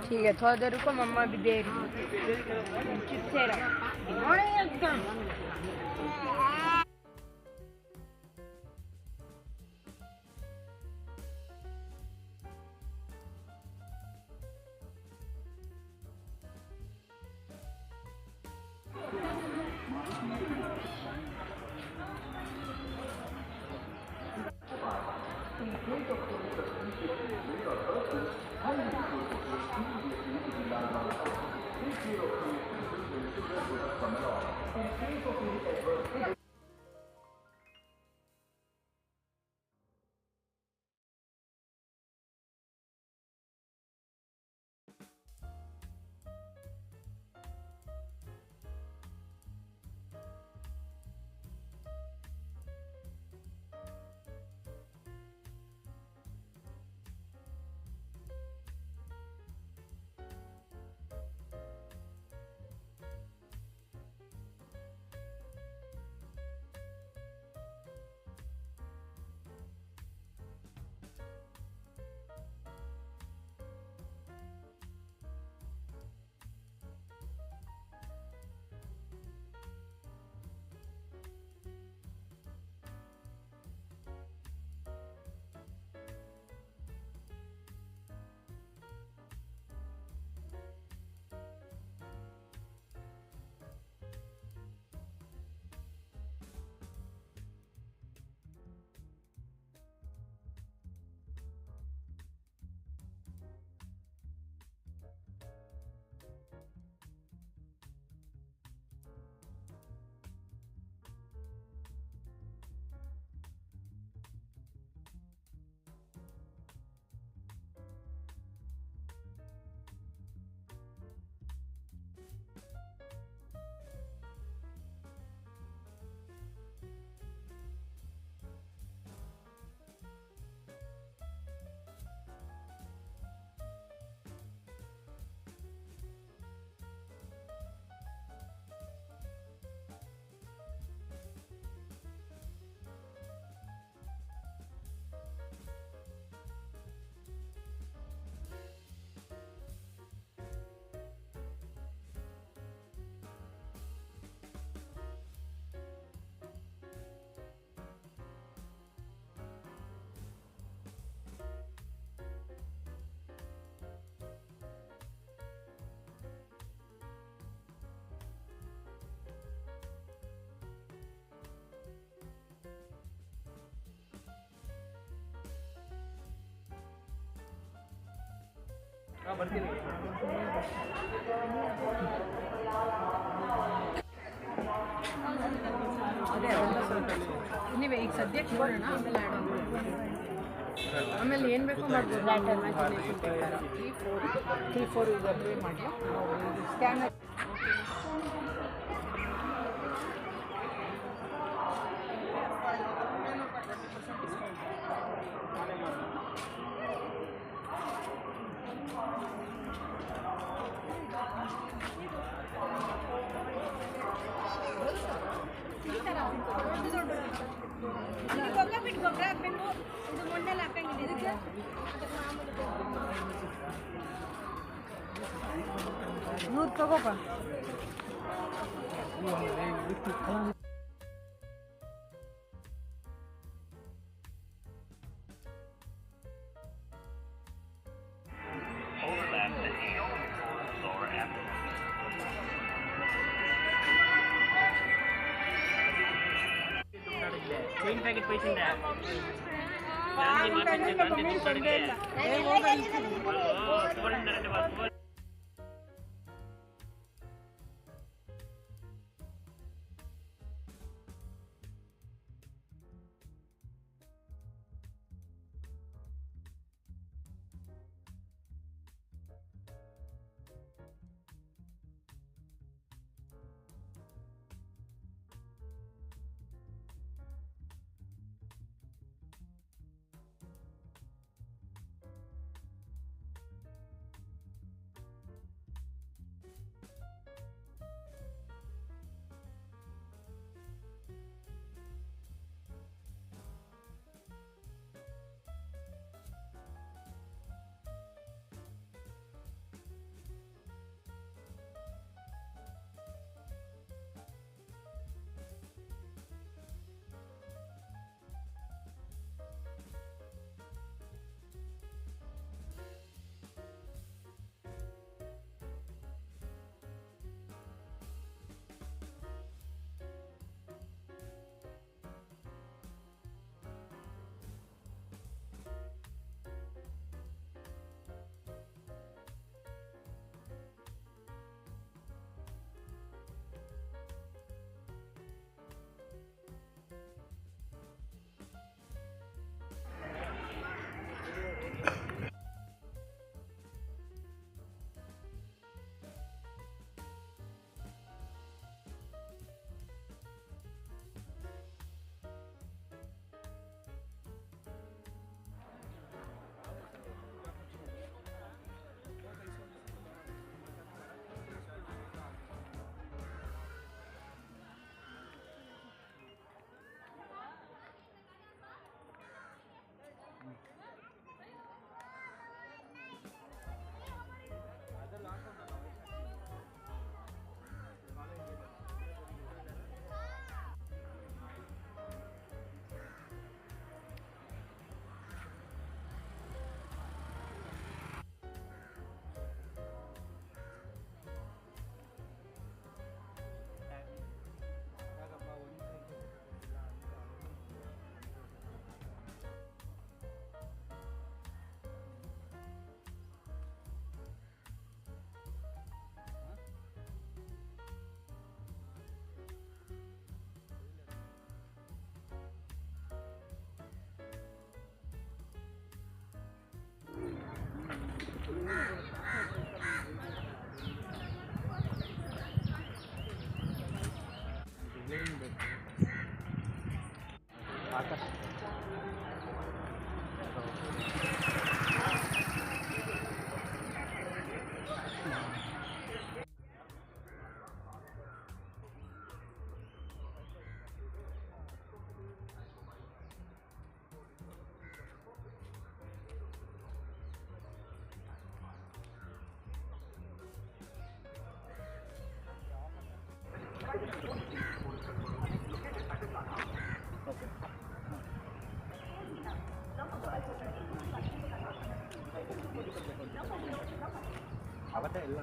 ठीक है, थोड़ा देर रुको, मम्मा भी दे रही है। किससे रहा एकदम। ನೀವೇ ಈಗ ಸದ್ಯಕ್ಕೆ ನೋಡೋಣ, ಆಮೇಲೆ ಆಮೇಲೆ ಏನು ಬೇಕೋ ಮಾಡ್ಬೋದು. ಇಮ್ಯಾಜಿನೇಷನ್ ಪ್ರಕಾರ 3-4 ಈಗ ಅಪ್ಲೈ ಮಾಡಿ ಸ್ಕ್ಯಾನರ್. ಗೊಬ್ಬರ ಹಾಕ್ಬೇಕು, ಇದು ಮಣ್ಣೆಲ್ಲ ಹಾಕಂಗಿಲ್ಲ ಇದಕ್ಕೆ. ನೂರು ತಗೋಪ್ಪ. ಚೈನ್ ಪ್ಯಾಕೆಟ್ ಪೈಸಿಂದ ಆಕಾಶ್ ಅವತ್ತೇ ಎಲ್ಲ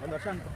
ಒಂದು ವರ್ಷ ಅಂತ